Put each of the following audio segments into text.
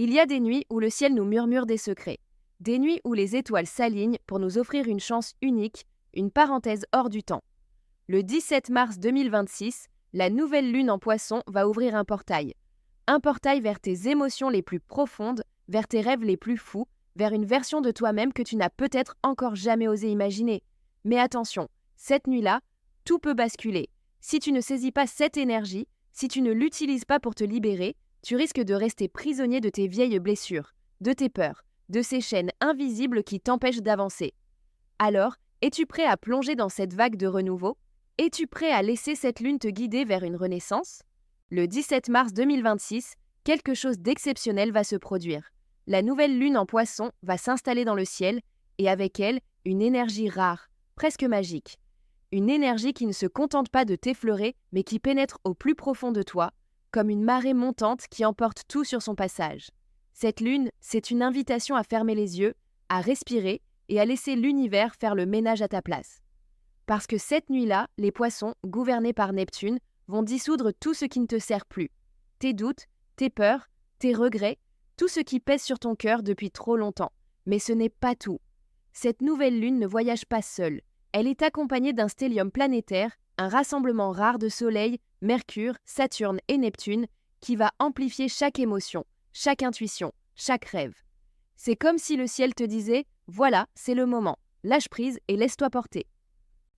Il y a des nuits où le ciel nous murmure des secrets, des nuits où les étoiles s'alignent pour nous offrir une chance unique, une parenthèse hors du temps. Le 17 mars 2026, la nouvelle lune en Poisson va ouvrir un portail vers tes émotions les plus profondes, vers tes rêves les plus fous, vers une version de toi-même que tu n'as peut-être encore jamais osé imaginer. Mais attention, cette nuit-là, tout peut basculer. Si tu ne saisis pas cette énergie, si tu ne l'utilises pas pour te libérer, tu risques de rester prisonnier de tes vieilles blessures, de tes peurs, de ces chaînes invisibles qui t'empêchent d'avancer. Alors, es-tu prêt à plonger dans cette vague de renouveau? Es-tu prêt à laisser cette lune te guider vers une renaissance? Le 17 mars 2026, quelque chose d'exceptionnel va se produire. La nouvelle lune en Poisson va s'installer dans le ciel et avec elle, une énergie rare, presque magique. Une énergie qui ne se contente pas de t'effleurer, mais qui pénètre au plus profond de toi, comme une marée montante qui emporte tout sur son passage. Cette lune, c'est une invitation à fermer les yeux, à respirer et à laisser l'univers faire le ménage à ta place. Parce que cette nuit-là, les poissons, gouvernés par Neptune, vont dissoudre tout ce qui ne te sert plus. Tes doutes, tes peurs, tes regrets, tout ce qui pèse sur ton cœur depuis trop longtemps. Mais ce n'est pas tout. Cette nouvelle lune ne voyage pas seule. Elle est accompagnée d'un stellium planétaire, un rassemblement rare de Soleil, Mercure, Saturne et Neptune, qui va amplifier chaque émotion, chaque intuition, chaque rêve. C'est comme si le ciel te disait « Voilà, c'est le moment, lâche prise et laisse-toi porter ».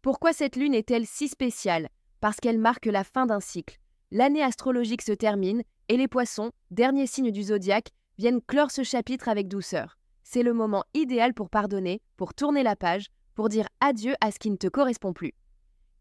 Pourquoi cette lune est-elle si spéciale? Parce qu'elle marque la fin d'un cycle. L'année astrologique se termine et les poissons, dernier signe du zodiaque, viennent clore ce chapitre avec douceur. C'est le moment idéal pour pardonner, pour tourner la page, pour dire adieu à ce qui ne te correspond plus.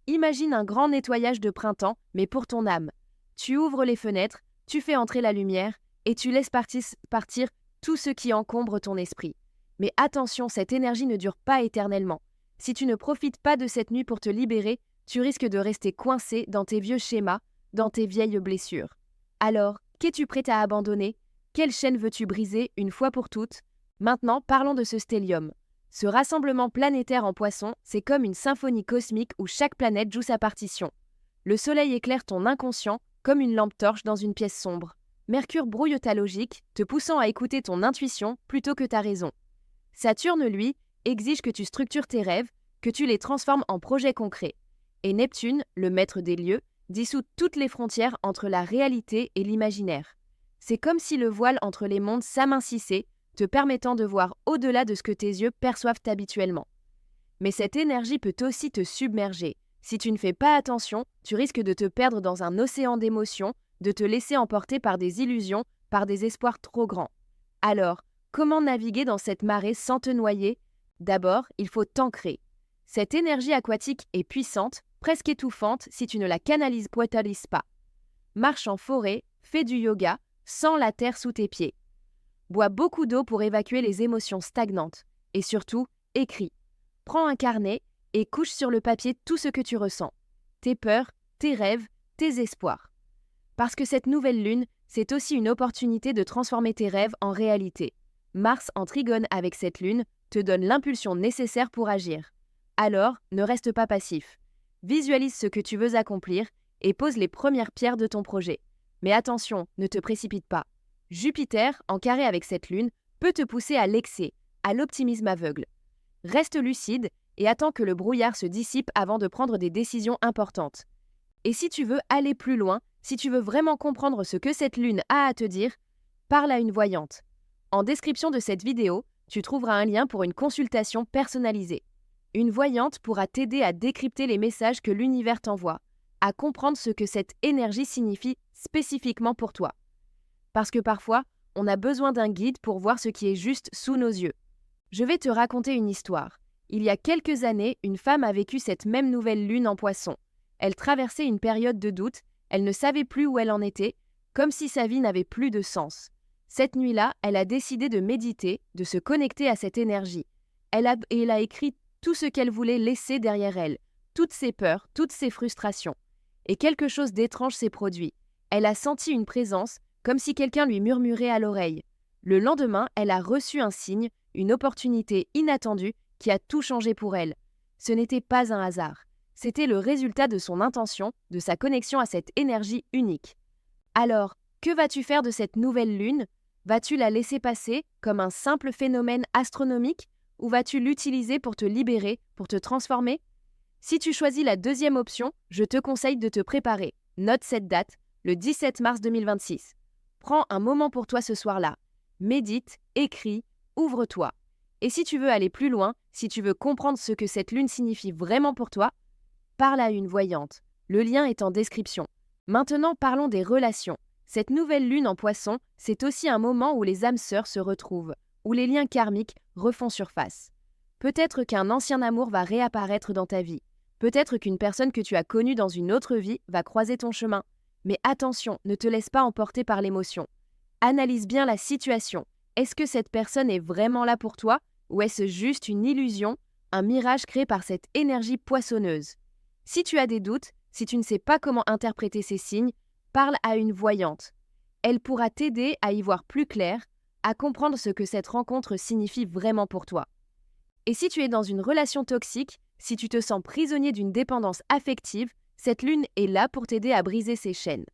Imagine un grand nettoyage de printemps, mais pour ton âme. Tu ouvres les fenêtres, tu fais entrer la lumière et tu laisses partir tout ce qui encombre ton esprit. Mais attention, cette énergie ne dure pas éternellement. Si tu ne profites pas de cette nuit pour te libérer, tu risques de rester coincé dans tes vieux schémas, dans tes vieilles blessures. Alors, qu'es-tu prêt à abandonner? Quelle chaîne veux-tu briser une fois pour toutes? Maintenant, parlons de ce stellium. Ce rassemblement planétaire en Poisson, c'est comme une symphonie cosmique où chaque planète joue sa partition. Le Soleil éclaire ton inconscient comme une lampe torche dans une pièce sombre. Mercure brouille ta logique, te poussant à écouter ton intuition plutôt que ta raison. Saturne, lui, exige que tu structures tes rêves, que tu les transformes en projets concrets. Et Neptune, le maître des lieux, dissout toutes les frontières entre la réalité et l'imaginaire. C'est comme si le voile entre les mondes s'amincissait, te permettant de voir au-delà de ce que tes yeux perçoivent habituellement. Mais cette énergie peut aussi te submerger. Si tu ne fais pas attention, tu risques de te perdre dans un océan d'émotions, de te laisser emporter par des illusions, par des espoirs trop grands. Alors, comment naviguer dans cette marée sans te noyer? D'abord, il faut t'ancrer. Cette énergie aquatique est puissante, presque étouffante si tu ne la canalises pas. Marche en forêt, fais du yoga, sens la terre sous tes pieds. Bois beaucoup d'eau pour évacuer les émotions stagnantes. Et surtout, écris. Prends un carnet et couche sur le papier tout ce que tu ressens. Tes peurs, tes rêves, tes espoirs. Parce que cette nouvelle lune, c'est aussi une opportunité de transformer tes rêves en réalité. Mars en trigone avec cette lune te donne l'impulsion nécessaire pour agir. Alors, ne reste pas passif. Visualise ce que tu veux accomplir et pose les premières pierres de ton projet. Mais attention, ne te précipite pas. Jupiter, en carré avec cette lune, peut te pousser à l'excès, à l'optimisme aveugle. Reste lucide et attends que le brouillard se dissipe avant de prendre des décisions importantes. Et si tu veux aller plus loin, si tu veux vraiment comprendre ce que cette lune a à te dire, parle à une voyante. En description de cette vidéo, tu trouveras un lien pour une consultation personnalisée. Une voyante pourra t'aider à décrypter les messages que l'univers t'envoie, à comprendre ce que cette énergie signifie spécifiquement pour toi. Parce que parfois, on a besoin d'un guide pour voir ce qui est juste sous nos yeux. Je vais te raconter une histoire. Il y a quelques années, une femme a vécu cette même nouvelle lune en Poisson. Elle traversait une période de doute, elle ne savait plus où elle en était, comme si sa vie n'avait plus de sens. Cette nuit-là, elle a décidé de méditer, de se connecter à cette énergie. Elle a écrit tout ce qu'elle voulait laisser derrière elle, toutes ses peurs, toutes ses frustrations. Et quelque chose d'étrange s'est produit. Elle a senti une présence, comme si quelqu'un lui murmurait à l'oreille. Le lendemain, elle a reçu un signe, une opportunité inattendue qui a tout changé pour elle. Ce n'était pas un hasard. C'était le résultat de son intention, de sa connexion à cette énergie unique. Alors, que vas-tu faire de cette nouvelle lune? Vas-tu la laisser passer comme un simple phénomène astronomique ou vas-tu l'utiliser pour te libérer, pour te transformer? Si tu choisis la deuxième option, je te conseille de te préparer. Note cette date, le 17 mars 2026. Prends un moment pour toi ce soir-là. Médite, écris, ouvre-toi. Et si tu veux aller plus loin, si tu veux comprendre ce que cette lune signifie vraiment pour toi, parle à une voyante. Le lien est en description. Maintenant, parlons des relations. Cette nouvelle lune en Poisson, c'est aussi un moment où les âmes sœurs se retrouvent, où les liens karmiques refont surface. Peut-être qu'un ancien amour va réapparaître dans ta vie. Peut-être qu'une personne que tu as connue dans une autre vie va croiser ton chemin. Mais attention, ne te laisse pas emporter par l'émotion. Analyse bien la situation. Est-ce que cette personne est vraiment là pour toi ou est-ce juste une illusion, un mirage créé par cette énergie poissonneuse? Si tu as des doutes, si tu ne sais pas comment interpréter ces signes, parle à une voyante. Elle pourra t'aider à y voir plus clair, à comprendre ce que cette rencontre signifie vraiment pour toi. Et si tu es dans une relation toxique, si tu te sens prisonnier d'une dépendance affective, cette lune est là pour t'aider à briser ces chaînes.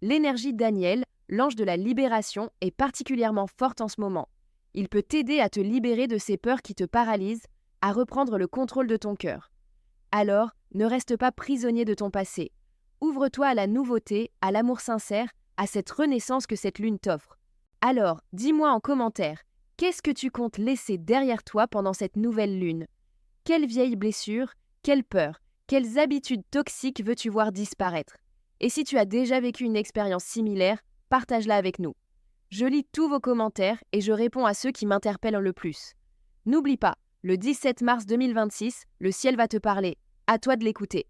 L'énergie Daniel, l'ange de la libération, est particulièrement forte en ce moment. Il peut t'aider à te libérer de ces peurs qui te paralysent, à reprendre le contrôle de ton cœur. Alors, ne reste pas prisonnier de ton passé. Ouvre-toi à la nouveauté, à l'amour sincère, à cette renaissance que cette lune t'offre. Alors, dis-moi en commentaire, qu'est-ce que tu comptes laisser derrière toi pendant cette nouvelle lune? Quelle vieille blessure, quelle peur, quelles habitudes toxiques veux-tu voir disparaître? Et si tu as déjà vécu une expérience similaire, partage-la avec nous. Je lis tous vos commentaires et je réponds à ceux qui m'interpellent le plus. N'oublie pas, le 17 mars 2026, le ciel va te parler. À toi de l'écouter.